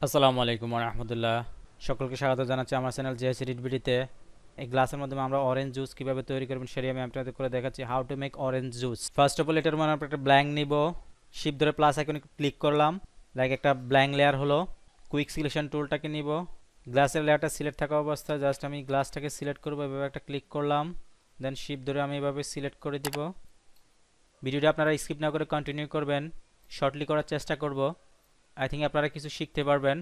আসসালামু আলাইকুম রহমতুল্লাহ। সকলকে স্বাগত জানাচ্ছি আমার চ্যানেল জেএসি ভিডিওতে। এই গ্লাসের মাধ্যমে আমরা অরেঞ্জ জুস কিভাবে তৈরি করবেন সেটি আমি আপনাদের করে দেখাচ্ছি। How to make orange juice. First of all এটার মধ্যে আমরা একটা ব্ল্যাঙ্ক নিব। শিপ ধরে প্লাস আইকনে ক্লিক করলাম, লাইক একটা ব্ল্যাঙ্ক লেয়ার হলো। কুইক সিলেকশন টুলটাকে নিব। গ্লাসের লেয়ারটা সিলেক্ট থাকা অবস্থায় জাস্ট আমি গ্লাসটাকে সিলেক্ট করবো, এভাবে একটা ক্লিক করলাম। দেন শিপ ধরে আমি এভাবে সিলেক্ট করে দিব। ভিডিওটা আপনারা স্কিপ না করে কন্টিনিউ করবেন, শর্টলি করার চেষ্টা করব। আই থিঙ্ক আপনারা কিছু শিখতে পারবেন।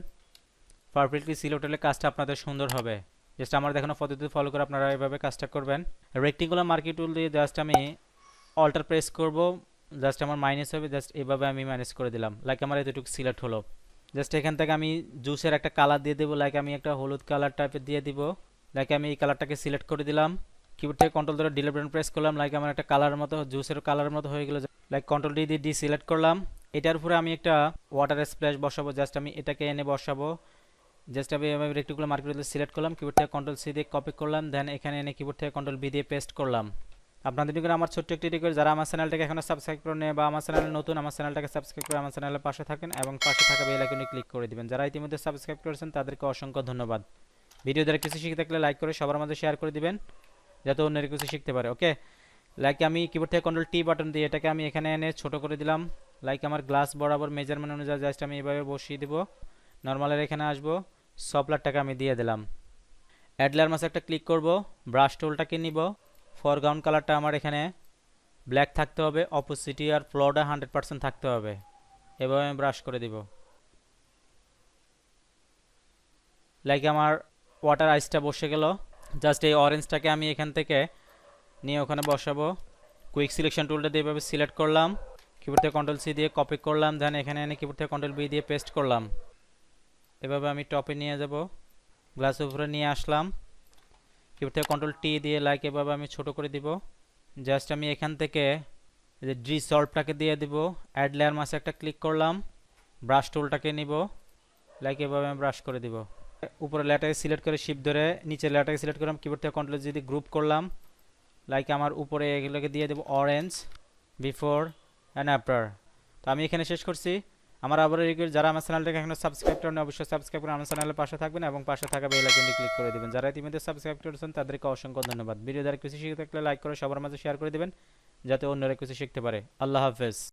পারফেক্টলি সিলেক্ট হলে কাজটা আপনাদের সুন্দর হবে। জাস্ট আমার দেখানো পদ্ধতি ফলো করে আপনারা এভাবে কাজটা করবেন। রেক্টিকুলার মার্কি টুল দিয়ে জাস্ট আমি অল্টার প্রেস করব, জাস্ট আমার মাইনাস হবে। জাস্ট এভাবে আমি মাইনাস করে দিলাম, লাইক আমার এতটুকু সিলেক্ট হলো। জাস্ট এখান থেকে আমি জুসের একটা কালার দিয়ে দেবো, লাইক আমি একটা হলুদ কালার টাইপের দিয়ে দিব। লাইক আমি এই কালারটাকে সিলেক্ট করে দিলাম। কিবোর্ড থেকে কন্ট্রোল ধরে ডিলিট বাটন প্রেস করলাম, লাইক আমার একটা কালারের মতো জুসের কালারের মতো হয়ে গেল। লাইক কন্ট্রোল ডি দিয়ে সিলেক্ট করলাম। এটার উপরে আমি একটা ওয়াটার স্প্ল্যাশ বসাবো, জাস্ট আমি এটাকে এনে বসাবো। জাস্ট আমি রেক্টিকুলার মার্কেট সিলেক্ট করলাম, কিবোর্ড থেকে কন্ট্রোল সি দিয়ে কপি করলাম, দেন এখানে এনে কিবোর্ড থেকে কন্ট্রোল বি দিয়ে পেস্ট করলাম। আপনাদের জন্য আমার ছোট্ট একটি রিকোয়েস্ট, যারা আমার চ্যানেলটাকে এখনো সাবস্ক্রাইব করে নেয় বা আমার চ্যানেলে নতুন, আমার চ্যানেলটাকে সাবস্ক্রাইব করে আমার চ্যানেলের পাশে থাকেন এবং পাশে থাকা বেল আইকনে ক্লিক করে দিবেন। যারা ইতিমধ্যে সাবস্ক্রাইব করেছেন তাদেরকে অসংখ্য ধন্যবাদ। ভিডিও দ্বারা কিছু শিখে থাকলে লাইক করে সবার মাঝে শেয়ার করে দিবেন, যাতে অন্যরা কিছু শিখতে পারে। ওকে, লাইক আমি কিবোর্ড থেকে কন্ট্রোল টি বাটন দিয়ে এটাকে আমি এখানে এনে ছোট করে দিলাম। লাইক আমার গ্লাস বরাবর মেজারমেন্ট অনুযায়ী জাস্ট আমি এভাবে বসিয়ে দিব। নর্মালের এখানে আসবো, সফলারটাকে আমি দিয়ে দিলাম। অ্যাড লেয়ার মাসে একটা ক্লিক করব, ব্রাশ টুলটাকে নিব। ফরগ্রাউন্ড কালারটা আমার এখানে ব্ল্যাক থাকতে হবে, অপোসিটি আর ফ্লোটা 100% থাকতে হবে। এভাবে আমি ব্রাশ করে দিব। লাইক আমার ওয়াটার আইসটা বসে গেল। জাস্ট এই অরেঞ্জটাকে আমি এখান থেকে নিয়ে ওখানে বসাবো। কুইক সিলেকশন টুলটা দিয়ে এভাবে সিলেক্ট করলাম, কিবোর্ড থেকে কন্ট্রোল সি দিয়ে কপি করলাম, দেন এখানে এনে কিবোর্ড থেকে কন্ট্রোল বি দিয়ে পেস্ট করলাম। এভাবে আমি টপে নিয়ে যাব, গ্লাসের উপরে নিয়ে আসলাম। কিবোর্ড থেকে কন্ট্রোল টি দিয়ে লাইক এভাবে আমি ছোট করে দিব। জাস্ট আমি এখান থেকে যে ডি সল্ভটাকে দিয়ে দিব। অ্যাড লেয়ার মাসে একটা ক্লিক করলাম, ব্রাশ টুলটাকে নিব, লাইক এভাবে আমি ব্রাশ করে দিব। উপরে লেয়ারটাকে সিলেক্ট করে শিপ ধরে নিচের লেয়ারটাকে সিলেক্ট করলাম, কিবোর্ড থেকে কন্ট্রোল যদি গ্রুপ করলাম, লাইক আমার উপরে এগুলোকে দিয়ে দেবো অরেঞ্জ, বিফোর অ্যান্ড আফটার। তো আমি এখানে শেষ করছি। আমার আবার রিকোয়েস্ট, যারা আমার চ্যানেলটাকে এখনো সাবস্ক্রাইব করেন অবশ্যই সাবস্ক্রাইব করে আমার চ্যানেলের পাশে থাকবেন এবং পাশে থাকা বেল আইকনটি ক্লিক করে দিবেন। যারা ইতিমধ্যে সাবস্ক্রাইব করেছেন তাদেরকে অসংখ্য ধন্যবাদ। ভিডিও যারা কিছু শিখে থাকলে লাইক করে সবার মাঝে শেয়ার করে দিবেন, যাতে অন্যরা কিছু শিখতে পারে। আল্লাহ হাফেজ।